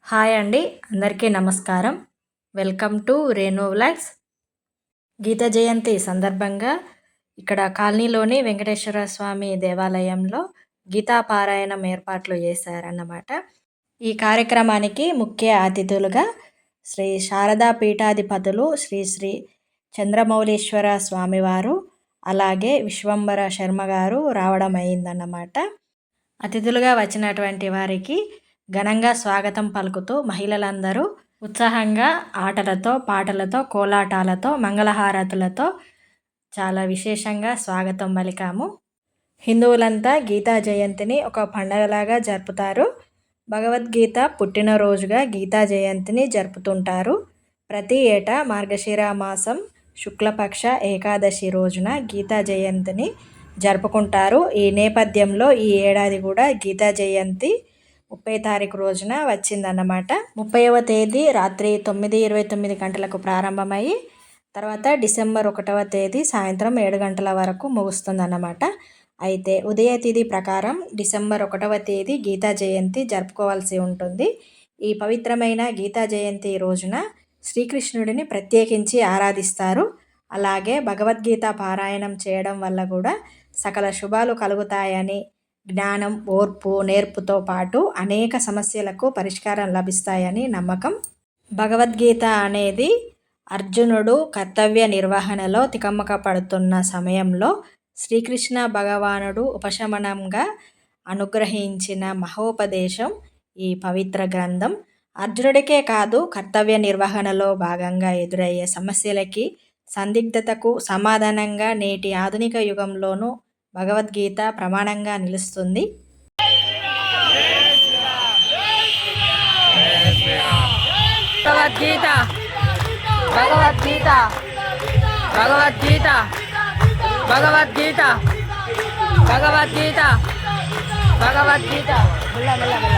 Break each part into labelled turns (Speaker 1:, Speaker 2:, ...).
Speaker 1: Hi అండి, అందరికీ నమస్కారం. Welcome to Renu vlogs. Geeta Jayanti సందర్భంగా ఇక్కడ కాలనీలోని వెంకటేశ్వర స్వామి దేవాలయంలో గీతా పారాయణం ఏర్పాట్లు చేశారన్నమాట. ఈ కార్యక్రమానికి ముఖ్య అతిథులుగా శ్రీ శారదా పీఠాధిపతులు శ్రీ శ్రీ చంద్రమౌళీశ్వర స్వామివారు, అలాగే విశ్వంబర శర్మ గారు రావడం అయిందన్నమాట. అతిథులుగా వచ్చినటువంటి వారికి ఘనంగా స్వాగతం పలుకుతూ మహిళలందరూ ఉత్సాహంగా ఆటలతో, పాటలతో, కోలాటాలతో, మంగళహారతులతో చాలా విశేషంగా స్వాగతం పలికాము. హిందువులంతా గీతా జయంతిని ఒక పండగలాగా జరుపుతారు. భగవద్గీత పుట్టినరోజుగా గీతా జయంతిని జరుపుతుంటారు. ప్రతి ఏటా మార్గశిర మాసం శుక్లపక్ష ఏకాదశి రోజున గీతా జయంతిని జరుపుకుంటారు. ఈ నేపథ్యంలో ఈ ఏడాది కూడా గీతా జయంతి 30 తారీఖు రోజున వచ్చిందన్నమాట. 30వ తేదీ రాత్రి 9:29 గంటలకు ప్రారంభమయ్యి తర్వాత డిసెంబర్ 1వ తేదీ సాయంత్రం 7 గంటల వరకు ముగుస్తుందన్నమాట. అయితే ఉదయ తిథి ప్రకారం డిసెంబర్ 1వ తేదీ గీతా జయంతి జరుపుకోవాల్సి ఉంటుంది. ఈ పవిత్రమైన గీతా జయంతి రోజున శ్రీకృష్ణుడిని ప్రత్యేకించి ఆరాధిస్తారు. అలాగే భగవద్గీత పారాయణం చేయడం వల్ల కూడా సకల శుభాలు కలుగుతాయని, జ్ఞానం, ఓర్పు, నేర్పుతో పాటు అనేక సమస్యలకు పరిష్కారం లభిస్తాయని నమ్మకం. భగవద్గీత అనేది అర్జునుడు కర్తవ్య నిర్వహణలో తికమక పడుతున్న సమయంలో శ్రీకృష్ణ భగవానుడు ఉపశమనంగా అనుగ్రహించిన మహోపదేశం ఈ పవిత్ర గ్రంథం. అర్జునుడికే కాదు, కర్తవ్య నిర్వహణలో భాగంగా ఎదురయ్యే సమస్యలకి, సందిగ్ధతకు సమాధానంగా నేటి ఆధునిక యుగంలోనూ భగవద్గీత ప్రమాణంగా నిలుస్తుంది.
Speaker 2: భగవద్గీత భగవద్గీత భగవద్గీత భగవద్గీత భగవద్గీత భగవద్గీత భగవద్గీత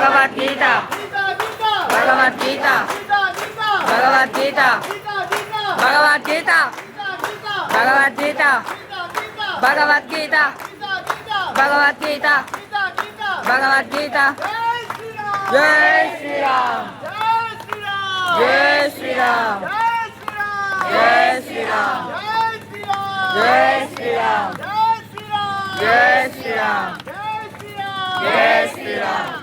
Speaker 2: భగవద్గీత భగవద్గీత భగవద్గీత భగవద్గీత భగవద్గీత భగవద్గీత భగవద్గీత జై శ్రీరామ్ జై శ్రీరామ్ జై శ్రీరామ్ జై శ్రీరామ్ జై శ్రీరామ్ జై శ్రీరామ్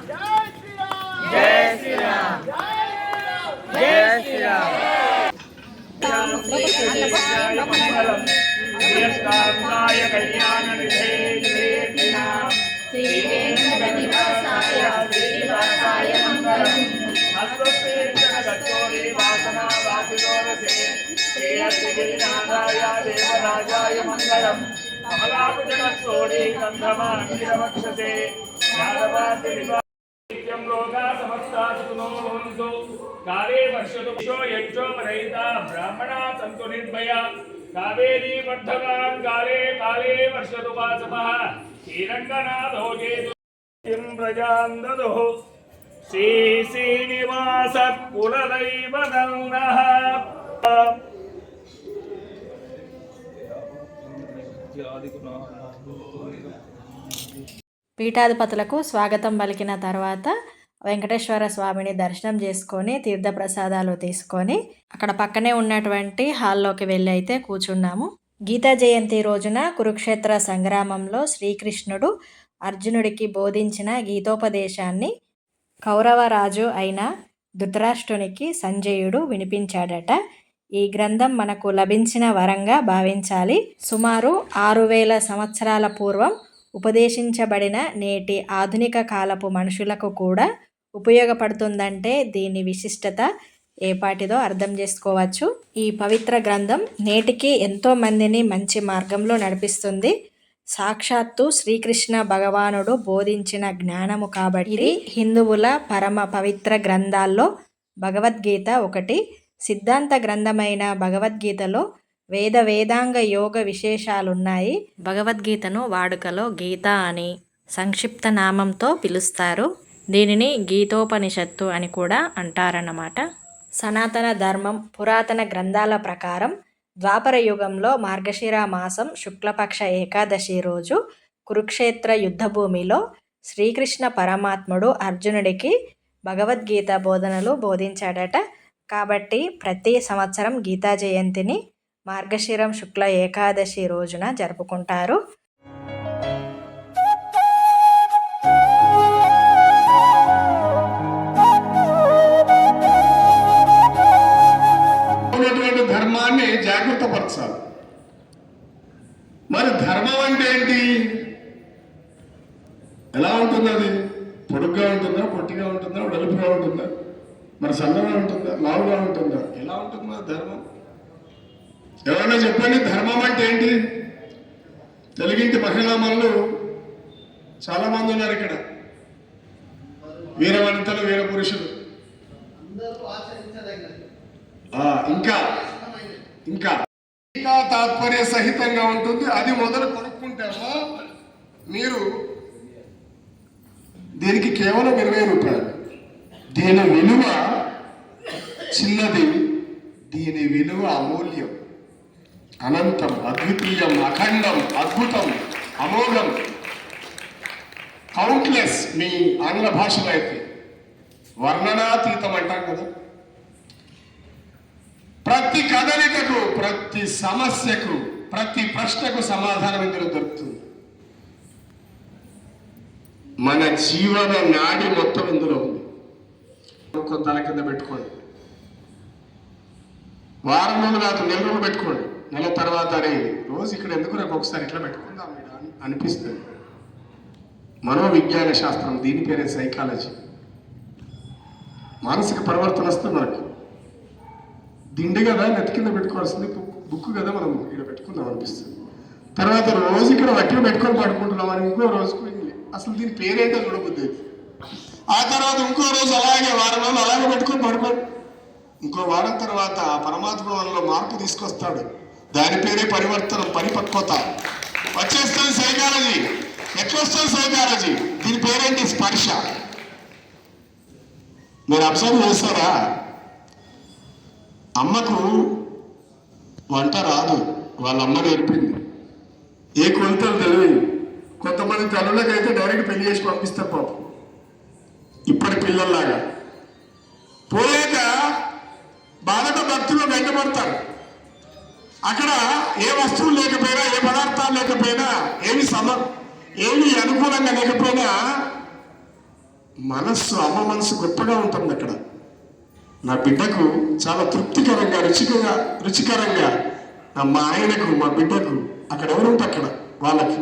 Speaker 2: జై శ్రీరామ్ జై శ్రీరామ్.
Speaker 3: దేవరాజాయ మంగళం కమలాపుజనస్తోడి గంధమాక్షసే నిత్యం లోకా సమస్తాసునో భవంతు కాలే వర్షతు యజ్ఞో వరయితా బ్రాహ్మణా సంతు నిర్భయ కావేరీ వర్ధమాన్ కాలే కాలే వర్షతు వాసపః శ్రీరంగనాథో జేతు కిం ప్రజాం దదుః శ్రీ శ్రీనివాస కులదైవనః.
Speaker 1: పీఠాధిపతులకు స్వాగతం పలికిన తర్వాత వెంకటేశ్వర స్వామిని దర్శనం చేసుకొని తీర్థప్రసాదాలు తీసుకొని అక్కడ పక్కనే ఉన్నటువంటి హాల్లోకి వెళ్ళి అయితే కూర్చున్నాము. గీతా జయంతి రోజున కురుక్షేత్ర సంగ్రామంలో శ్రీకృష్ణుడు అర్జునుడికి బోధించిన గీతోపదేశాన్ని కౌరవరాజు అయిన ధృతరాష్ట్రునికి సంజయుడు వినిపించాడట. ఈ గ్రంథం మనకు లభించిన వరంగా భావించాలి. సుమారు 6000 సంవత్సరాల పూర్వం ఉపదేశించబడిన నేటి ఆధునిక కాలపు మనుషులకు కూడా ఉపయోగపడుతుందంటే దీని విశిష్టత ఏపాటిదో అర్థం చేసుకోవచ్చు. ఈ పవిత్ర గ్రంథం నేటికి ఎంతో మందిని మంచి మార్గంలో నడిపిస్తుంది. సాక్షాత్తు శ్రీకృష్ణ భగవానుడు బోధించిన జ్ఞానము కాబట్టి హిందువుల పరమ పవిత్ర గ్రంథాల్లో భగవద్గీత ఒకటి. సిద్ధాంత గ్రంథమైన భగవద్గీతలో వేదాంగ యోగ విశేషాలున్నాయి. భగవద్గీతను వాడుకలో గీత అని సంక్షిప్త నామంతో పిలుస్తారు. దీనిని గీతోపనిషత్తు అని కూడా అంటారన్నమాట. సనాతన ధర్మం పురాతన గ్రంథాల ప్రకారం ద్వాపర యుగంలో మార్గశిర మాసం శుక్లపక్ష ఏకాదశి రోజు కురుక్షేత్ర యుద్ధభూమిలో శ్రీకృష్ణ పరమాత్ముడు అర్జునుడికి భగవద్గీత బోధనలు బోధించాడట. కాబట్టి ప్రతి సంవత్సరం గీతా జయంతిని మార్గశిరం శుక్ల ఏకాదశి రోజున జరుపుకుంటారు.
Speaker 4: ధర్మాన్ని జాగృతపరచాలి. మరి ధర్మం అంటే ఏంటి? ఎలా ఉంటుంది? అది పొడుగ్గా ఉంటుందా, పొట్టిగా ఉంటుందా, వెలుపుగా ఉంటుందా, మరి సన్నగా ఉంటుందా, లావుగా ఉంటుందా? ఎలా ఉంటుందా ధర్మం? ఎవరైనా చెప్పండి, ధర్మం అంటే ఏంటి? తెలుగింటి మహిళా మనులు చాలా మంది ఉన్నారు ఇక్కడ, వీర వనితలు, వీర పురుషులు. ఇంకా ఇంకా ఇంకా తాత్పర్య సహితంగా ఉంటుంది. అది మొదలు కొనుక్కుంటామో మీరు దీనికి కేవలం 20 రూపాయలు. దీని విలువ చిన్నది, దీని విలువ అమూల్యం, అనంతం, అద్వితీయం, అఖండం, అద్భుతం, అమోఘం, కౌంట్లెస్. మీ ఆంగ్ల భాషలో అయితే వర్ణనాతీతం అంటాం కదా. ప్రతి కదలికకు, ప్రతి సమస్యకు, ప్రతి ప్రశ్నకు సమాధానం ఇందులో దొరుకుతుంది. మన జీవన నాడి మొత్తం ఇందులో ఉంది. కొంత తల కింద పెట్టుకోండి, వారం రోజులు కాదు, నెల రోజులు పెట్టుకోండి. నెల తర్వాత అరే రోజు ఇక్కడ ఎందుకు నాకు ఒకసారి ఇట్లా పెట్టుకుందాం అనిపిస్తుంది. మనోవిజ్ఞాన శాస్త్రం, దీని పేరే సైకాలజీ. మానసిక పరివర్తన వస్తుంది మనకి. దిండి కదా నెత్తి కింద పెట్టుకోవాల్సింది, బుక్ కదా మనం ఇక్కడ పెట్టుకుందాం అనిపిస్తుంది. తర్వాత రోజు ఇక్కడ వట్టిగా పెట్టుకొని పడుకుంటున్నాం అని ఇంకో రోజుకు అసలు దీని పేరేంటో చూడబుద్ది. ఆ తర్వాత ఇంకో రోజు అలాగే, వారం రోజులు అలాగే పెట్టుకొని పడుకోండి. ఇంకో వారం తర్వాత పరమాత్మ మనలో మార్పు తీసుకొస్తాడు. దాని పేరే పరివర్తనం, పరిపక్వత. వచ్చేస్తుంది సైకాలజీ. ఎట్లా వస్తుంది సైకాలజీ? దీని పేరేంటి? స్పర్శ. మీరు అబ్జర్వ్ చేస్తారా? అమ్మకు వంట రాదు, వాళ్ళ అమ్మ నేర్పింది. ఏ కొలతలు తెలియదు. కొంతమంది తల్లులకైతే డైరెక్ట్ పెళ్లి చేసి పంపిస్తారు పాపం, ఇప్పటి పిల్లల్లాగా. పోయాక బాధతో భక్తిలో బయటపడతారు. అక్కడ ఏ వస్తువులు లేకపోయినా, ఏ పదార్థాలు లేకపోయినా, ఏమి అనుకూలంగా లేకపోయినా మనస్సు, అమ్మ మనస్సు గొప్పగా ఉంటుంది. అక్కడ నా బిడ్డకు చాలా తృప్తికరంగా, రుచికరంగా, మా ఆయనకు, మా బిడ్డకు, అక్కడ ఎవరుంటే అక్కడ వాళ్ళకి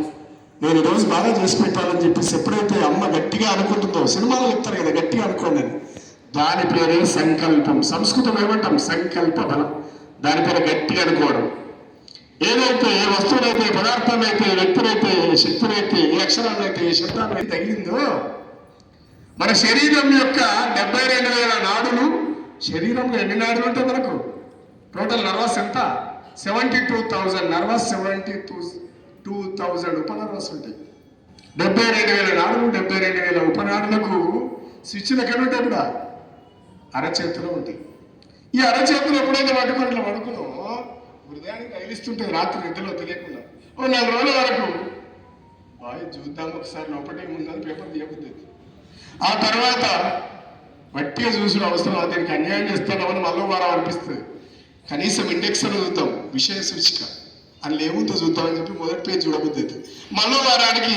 Speaker 4: నేను ఈరోజు బాగా చేసి పెట్టాలని చెప్పేసి ఎప్పుడైతే అమ్మ గట్టిగా అనుకుంటుందో, సినిమాలో చెప్తారు కదా గట్టిగా అనుకోండి అని, దాని పేరే సంకల్పం. సంస్కృతం ఏమంటాం? సంకల్ప బలం. దాని పేరు గట్టిగా అనుకోవడం. ఏదైతే, ఏ వస్తువునైతే, ఏ పదార్థాన్నైతే, ఏ వ్యక్తులైతే, ఏ శక్తులైతే, ఏ అక్షరాలైతే, ఏ శబ్దాలైతే తగిలిందో, మన శరీరం యొక్క 72,000 నాడులు. శరీరంలో ఎన్ని నాడులు ఉంటాయి మనకు? టోటల్ నర్వస్ ఎంత? 72,000 నర్వస్, 72,000 ఉపనర్వస్ ఉంటాయి. 72,000 నాడులు, 72,000 ఉపనాడులకు స్విచ్లు ఎక్కడ ఉంటాయి? కూడా అరచేతిలో ఉంటాయి. ఈ అరచేతులు ఎప్పుడైతే పట్టుకుంటూ పడుకున్నామో హృదయానికి తగిలిస్తుంటుంది రాత్రి నిద్రలో తెలియకుండా. 4 రోజుల వరకు బాయ్ చూద్దాం ఒకసారి లోపటే ముందని పేపర్ తీయబుద్ది. ఆ తర్వాత వట్టిగా చూసిన అవసరం, దీనికి అన్యాయం చేస్తున్నామని మళ్ళీ వారం అనిపిస్తుంది. కనీసం ఇండెక్స్ అని చూద్దాం, విషయ సూచిక అందులో ఏముందో చూద్దామని చెప్పి మొదటి పేజ్ చూడబుద్ది. మళ్ళీ వారానికి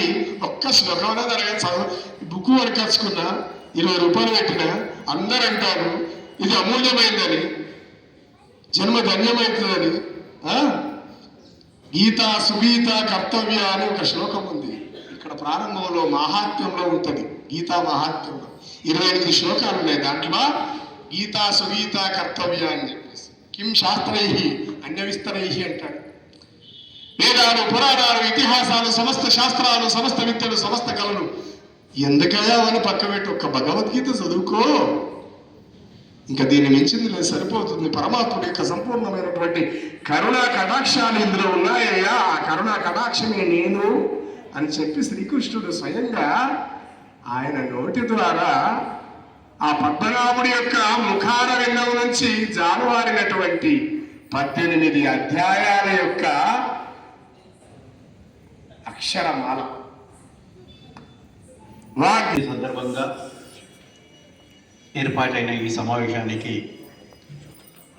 Speaker 4: ఒక్క శ్లోకం తరగతి చదువు, బుక్ వరకచ్చుకున్నా 20 రూపాయలు పెట్టినా అందరు అంటారు ఇది అమూల్యమైందని, జన్మ ధన్యమవుతుందని. గీత సుగీత కర్తవ్య అని ఒక శ్లోకం ఉంది ఇక్కడ ప్రారంభంలో, మహాత్మ్యంలో ఉంటుంది. గీతా మహాత్మ్యంలో 28 శ్లోకాలు ఉన్నాయి. దాంట్లో గీతా సుగీత కర్తవ్య అని చెప్పేసి, కిం శాస్త్రై అన్యవిస్తరై అంటాడు. వేదాలు, పురాణాలు, ఇతిహాసాలు, సమస్త శాస్త్రాలు, సమస్త విద్యలు, సమస్త కళలు ఎందుకయ్యా అని పక్క పెట్టి ఒక్క భగవద్గీత చదువుకో. ఇంకా దీన్ని మించింది లేదు, సరిపోతుంది. పరమాత్ముడి యొక్క సంపూర్ణమైనటువంటి కరుణా కటాక్షాలు ఇందులో ఉన్నాయ్యా, ఆ కరుణా కటాక్షమే నేను అని చెప్పి శ్రీకృష్ణుడు స్వయంగా ఆయన నోటి ద్వారా ఆ పద్మనాభుడి యొక్క ముఖార విందం నుంచి జాలువారినటువంటి 18 అధ్యాయాల యొక్క అక్షరమాల
Speaker 5: ఈ సందర్భంగా ఏర్పాటైన ఈ సమావేశానికి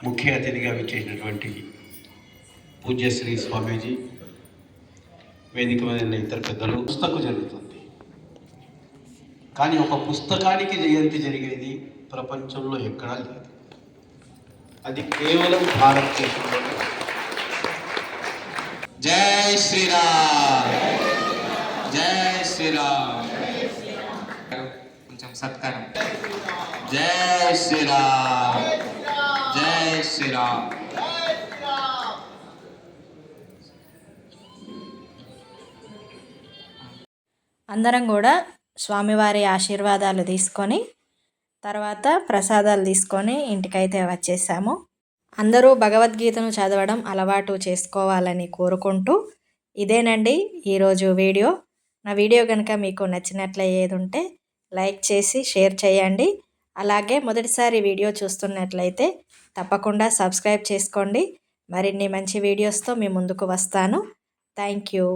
Speaker 5: ముఖ్య అతిథిగా విచ్చేసినటువంటి పూజ్యశ్రీ స్వామీజీ, వేదిక మీద ఇతర పెద్దలు, పుస్తకం జరుగుతుంది. కానీ ఒక పుస్తకానికి జయంతి జరిగేది ప్రపంచంలో ఎక్కడా లేదు. అది కేవలం భారతదేశంలో. జై శ్రీరామ్, జై శ్రీరామ్. కొంచెం సత్కారం. జై శ్రీరామ్, జై శ్రీరామ్.
Speaker 1: అందరం కూడా స్వామివారి ఆశీర్వాదాలు తీసుకొని తర్వాత ప్రసాదాలు తీసుకొని ఇంటికైతే వచ్చేసాము. అందరూ భగవద్గీతను చదవడం అలవాటు చేసుకోవాలని కోరుకుంటూ ఇదేనండి ఈరోజు వీడియో. నా వీడియో కనుక మీకు నచ్చినట్లయితే లైక్ చేసి షేర్ చేయండి. అలాగే మొదటిసారి వీడియో చూస్తున్నట్లయితే తప్పకుండా సబ్స్క్రైబ్ చేసుకోండి. మరిన్ని మంచి వీడియోస్తో మీ ముందుకు వస్తాను. Thank you.